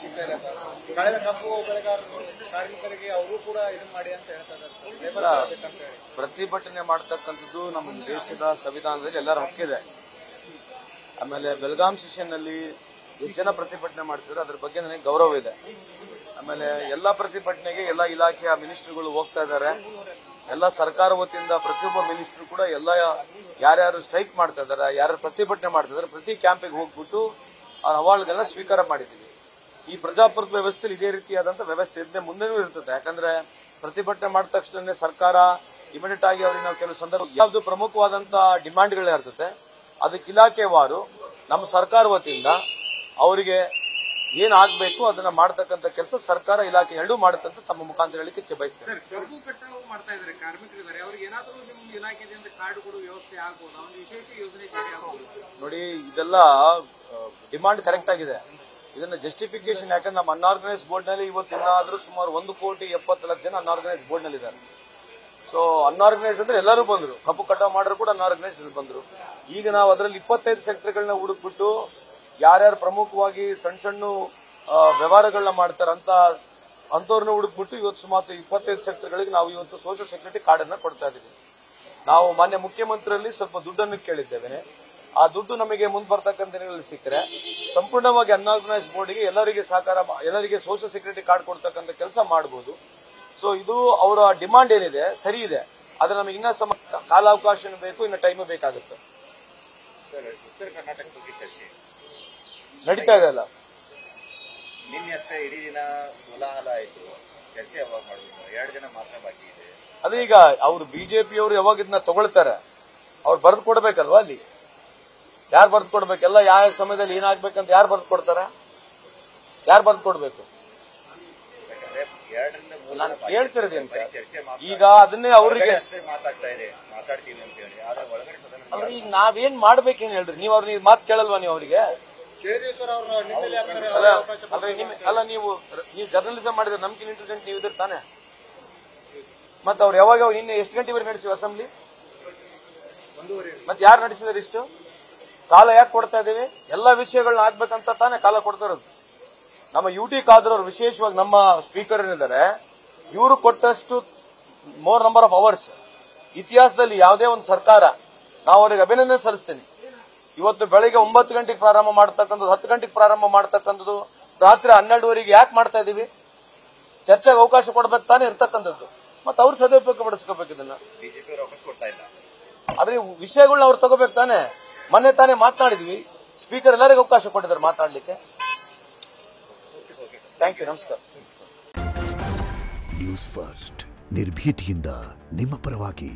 ಕಳೆದ ಕಬ್ಬು ಬೆಳೆಗಾರರು ಕಾರ್ಮಿಕರಿಗೆ ಅವರು ಕೂಡ ಇದು ಮಾಡಿ ಅಂತ ಹೇಳ್ತಾರೆ. ಪ್ರತಿಭಟನೆ ಮಾಡತಕ್ಕಂಥದ್ದು ನಮ್ಮ ದೇಶದ ಸಂವಿಧಾನದಲ್ಲಿ ಎಲ್ಲರ ಹಕ್ಕಿದೆ. ಆಮೇಲೆ ಬೆಳಗಾಂ ಸೆಷನ್ ನಲ್ಲಿ ಎಷ್ಟು ಜನ ಪ್ರತಿಭಟನೆ ಮಾಡ್ತಿದ್ರು ಅದ್ರ ಬಗ್ಗೆ ನನಗೆ ಗೌರವ ಇದೆ. ಆಮೇಲೆ ಎಲ್ಲಾ ಪ್ರತಿಭಟನೆಗೆ ಎಲ್ಲಾ ಇಲಾಖೆಯ ಮಿನಿಸ್ಟರ್ಗಳು ಹೋಗ್ತಾ ಇದ್ದಾರೆ. ಎಲ್ಲ ಸರ್ಕಾರ ವತಿಯಿಂದ ಪ್ರತಿಯೊಬ್ಬ ಮಿನಿಸ್ಟರ್ ಕೂಡ ಎಲ್ಲ ಯಾರ್ಯಾರು ಸ್ಟ್ರೈಕ್ ಮಾಡ್ತಾ ಇದ್ದಾರೆ, ಯಾರು ಪ್ರತಿಭಟನೆ ಮಾಡ್ತಾ ಇದ್ದಾರೆ, ಪ್ರತಿ ಕ್ಯಾಂಪಿಗೆ ಹೋಗ್ಬಿಟ್ಟು ಆ ಅವಾರ್ಡ್ಗಳನ್ನ ಸ್ವೀಕಾರ ಮಾಡಿದ್ದೀವಿ. ಈ ಪ್ರಜಾಪ್ರಭುತ್ವ ವ್ಯವಸ್ಥೆಯಲ್ಲಿ ಇದೇ ರೀತಿಯಾದಂತ ವ್ಯವಸ್ಥೆ ಇದ್ದೇ ಮುಂದೆನೂ ಇರ್ತದೆ. ಯಾಕಂದ್ರೆ ಪ್ರತಿಭಟನೆ ಮಾಡಿದ ತಕ್ಷಣ ಸರ್ಕಾರ ಇಮಿಡಿಯೇಟ್ ಆಗಿ ಅವ್ರಿಗೆ ನಾವು ಕೆಲವು ಸಂದರ್ಭ ಯಾವ್ದು ಪ್ರಮುಖವಾದಂತಹ ಡಿಮಾಂಡ್ಗಳೇ ಇರ್ತದೆ, ಅದಕ್ಕೆ ಇಲಾಖೆವಾರು ನಮ್ಮ ಸರ್ಕಾರ ವತಿಯಿಂದ ಅವರಿಗೆ ಏನ್ ಆಗ್ಬೇಕು ಅದನ್ನ ಮಾಡತಕ್ಕಂತ ಕೆಲಸ ಸರ್ಕಾರ ಇಲಾಖೆ ಎರಡೂ ಮಾಡುತ್ತೆ ಅಂತ ತಮ್ಮ ಮುಖಾಂತರ ಹೇಳಿಕೆ ಬಯಸ್ತೇನೆ. ಕಬ್ಬು ಕಟಾವು ಮಾಡ್ತಾ ಇದ್ದಾರೆ ಕಾರ್ಮಿಕರಿದ್ದಾರೆ, ಅವ್ರಿಗೆ ಏನಾದರೂ ನಿಮ್ಮ ಇಲಾಖೆಯಿಂದ ಕಾರ್ಡ್ ಕೊಡುವ ವ್ಯವಸ್ಥೆ ಆಗಬಹುದು, ಒಂದು ವಿಶೇಷ ಯೋಜನೆ ಜಾರಿ ಆಗಬಹುದು. ನೋಡಿ, ಇದೆಲ್ಲ ಡಿಮಾಂಡ್ ಕರೆಕ್ಟ್ ಆಗಿದೆ. ಇದನ್ನ ಜಸ್ಟಿಫಿಕೇಶನ್ ಯಾಕಂದ್ರೆ ನಮ್ಮ ಅನ್ಆರ್ಗನೈಸ್ ಬೋರ್ಡ್ ನಲ್ಲಿ ಇವತ್ತಿನಾದ್ರೂ ಸುಮಾರು 1,70,00,000 ಜನ ಅನ್ಆರ್ಗನೈಸ್ ಬೋರ್ಡ್ ನಲ್ಲಿ ಇದ್ದಾರೆ. ಸೊ ಅನ್ಆರ್ಗನೈಸ್ ಅಂದ್ರೆ ಎಲ್ಲರೂ ಬಂದ್ರು, ಕಬ್ಬು ಕಟಾವು ಮಾಡ್ರು ಕೂಡ ಅನ್ಆರ್ಗನೈಸ್ ಬಂದ್ರು. ಈಗ ನಾವು ಅದರಲ್ಲಿ 25 ಸೆಕ್ಟರ್ಗಳನ್ನ ಹುಡುಕ್ಬಿಟ್ಟು ಯಾರ್ಯಾರು ಪ್ರಮುಖವಾಗಿ ಸಣ್ಣ ಸಣ್ಣ ವ್ಯವಹಾರಗಳನ್ನ ಮಾಡ್ತಾರೆ ಅಂತವ್ರನ್ನ ಹುಡುಕ್ಬಿಟ್ಟು ಇವತ್ತು ಸುಮಾರು 25 ಸೆಕ್ಟರ್ಗಳಿಗೆ ನಾವು ಇವತ್ತು ಸೋಷಿಯಲ್ ಸೆಕ್ಯೂರಿಟಿ ಕಾರ್ಡ್ ಅನ್ನ ಕೊಡ್ತಾ ಇದ್ದೀವಿ. ನಾವು ಮಾನ್ಯ ಮುಖ್ಯಮಂತ್ರಿಯಲ್ಲಿ ಸ್ವಲ್ಪ ದುಡ್ಡನ್ನು ಕೇಳಿದ್ದೇವೆ. ಆ ದುಡ್ಡು ನಮಗೆ ಮುಂದೆ ಬರ್ತಕ್ಕಂಥ ದಿನಗಳಲ್ಲಿ ಸಿಕ್ಕರೆ ಸಂಪೂರ್ಣವಾಗಿ ಅನ್ಆರ್ಗನೈಸ್ ಬೋರ್ಡ್ಗೆ ಎಲ್ಲರಿಗೆ ಸೋಷಿಯಲ್ ಸೆಕ್ಯೂರಿಟಿ ಕಾರ್ಡ್ ಕೊಡ್ತಕ್ಕಂಥ ಕೆಲಸ ಮಾಡಬಹುದು. ಸೊ ಇದು ಅವರ ಡಿಮಾಂಡ್ ಏನಿದೆ ಸರಿ ಇದೆ, ಆದ್ರೆ ನಮಗೆ ಇನ್ನ ಕಾಲಾವಕಾಶ ಬೇಕು, ಇನ್ನ ಟೈಮ್ ಬೇಕಾಗುತ್ತೆ. ಉತ್ತರ ಕರ್ನಾಟಕ ಬಗ್ಗೆ ಚರ್ಚೆ ನಡೀತಾ ಇದೆ ಅಲ್ಲ, ನಿನ್ನೆ ಅಷ್ಟೇ ಇಡೀ ದಿನ ಕೋಲಾಹಲ ಆಯ್ತು. ಚರ್ಚೆ ಯಾವಾಗ ಮಾಡಬೇಕು? 2 ದಿನ ಮಾತ್ರ ಬಾಕಿ ಇದೆ. ಅದು ಈಗ ಅವರು ಬಿಜೆಪಿಯವರು ಯಾವಾಗ ಇದನ್ನ ತಗೊಳ್ತಾರೆ, ಅವ್ರು ಬರೆದು ಕೊಡ್ಬೇಕಲ್ವಾ? ಅಲ್ಲಿ ಯಾರು ಬರೆದು ಕೊಡ್ಬೇಕು? ಎಲ್ಲ ಯಾವ ಸಮಯದಲ್ಲಿ ಏನಾಗ್ಬೇಕಂತ ಯಾರು ಬರೆದು ಕೊಡ್ತಾರೆ? ಯಾರು ಬರೆದು ಕೊಡ್ಬೇಕು? ನಾನು ಕೇಳ್ತಿರೋದೇನು ಸರ್, ಈಗ ಅದನ್ನೇ ಅವರಿಗೆ ಮಾತಾಡ್ತೀವಿ ಅಂತ ಹೇಳಿ, ಆದ್ರೆ ಒಳಗಡೆ ಅಲ್ರಿ ಈಗ ನಾವೇನ್ ಮಾಡ್ಬೇಕೇನು ಹೇಳ್ರಿ? ನೀವು ಅವ್ರಿಗೆ ಮಾತು ಕೇಳಲ್ವಾ? ನೀವು ಅವರಿಗೆ ಅಲ್ಲ, ನೀವು ಜರ್ನಲಿಸಂ ಮಾಡಿದ್ರೆ ನಮ್ಗಿನ್ ಇಂಟೆಲಿಜೆಂಟ್ ನೀವು ಇದ್ರೆ ತಾನೆ. ಮತ್ತೆ ಅವ್ರು ಯಾವಾಗ ನಿನ್ನೆ ಎಷ್ಟು ಗಂಟೆವರೆಗೆ ನಡೆಸಿವಿ ಅಸೆಂಬ್ಲಿ? ಮತ್ತೆ ಯಾರು ನಡೆಸಿದಾರೆ? ಇಷ್ಟು ಕಾಲ ಯಾಕೆ ಕೊಡ್ತಾ ಇದೀವಿ? ಎಲ್ಲಾ ವಿಷಯಗಳನ್ನ ಆಗ್ಬೇಕಂತ ತಾನೇ ಕಾಲ ಕೊಡ್ತಾ ಇರೋದು. ನಮ್ಮ ಯುಟಿ ಕಾದ್ರವ್ರು ವಿಶೇಷವಾಗಿ ನಮ್ಮ ಸ್ಪೀಕರ್ ಏನಿದ್ದಾರೆ, ಇವರು ಕೊಟ್ಟಷ್ಟು ಮೋರ್ ನಂಬರ್ ಆಫ್ ಅವರ್ಸ್ ಇತಿಹಾಸದಲ್ಲಿ ಯಾವುದೇ ಒಂದು ಸರ್ಕಾರ, ನಾವು ಅವರಿಗೆ ಅಭಿನಂದನೆ ಸಲ್ಲಿಸ್ತೀನಿ. ಇವತ್ತು ಬೆಳಿಗ್ಗೆ 9 ಗಂಟೆಗೆ ಪ್ರಾರಂಭ ಮಾಡ್ತಕ್ಕಂಥದ್ದು, 10 ಗಂಟೆಗೆ ಪ್ರಾರಂಭ ಮಾಡ್ತಕ್ಕಂಥದ್ದು, ರಾತ್ರಿ 12ವರೆಗೆ ಯಾಕೆ ಮಾಡ್ತಾ ಇದೀವಿ? ಚರ್ಚೆಗೆ ಅವಕಾಶ ಕೊಡ್ಬೇಕು ತಾನೇ ಇರ್ತಕ್ಕಂಥದ್ದು. ಮತ್ತೆ ಅವ್ರು ಸದುಪಯೋಗ ಪಡಿಸ್ಕೋಬೇಕು ಇದನ್ನ. ಬಿಜೆಪಿ ಅವಕಾಶ ಕೊಡ್ತಾ ಇಲ್ಲ, ಆದ್ರೆ ವಿಷಯಗಳನ್ನ ಅವ್ರು ತಗೋಬೇಕು ತಾನೆ. ಮೊನ್ನೆ ತಾನೇ ಮಾತನಾಡಿದ್ವಿ, ಸ್ಪೀಕರ್ ಎಲ್ಲರಿಗೂ ಅವಕಾಶ ಕೊಟ್ಟಿದ್ದಾರೆ ಮಾತಾಡ್ಲಿಕ್ಕೆ. ಥ್ಯಾಂಕ್ ಯು, ನಮಸ್ಕಾರ. ನ್ಯೂಸ್ ಫಸ್ಟ್, ನಿರ್ಭೀತಿಯಿಂದ ನಿಮ್ಮ ಪರವಾಗಿ.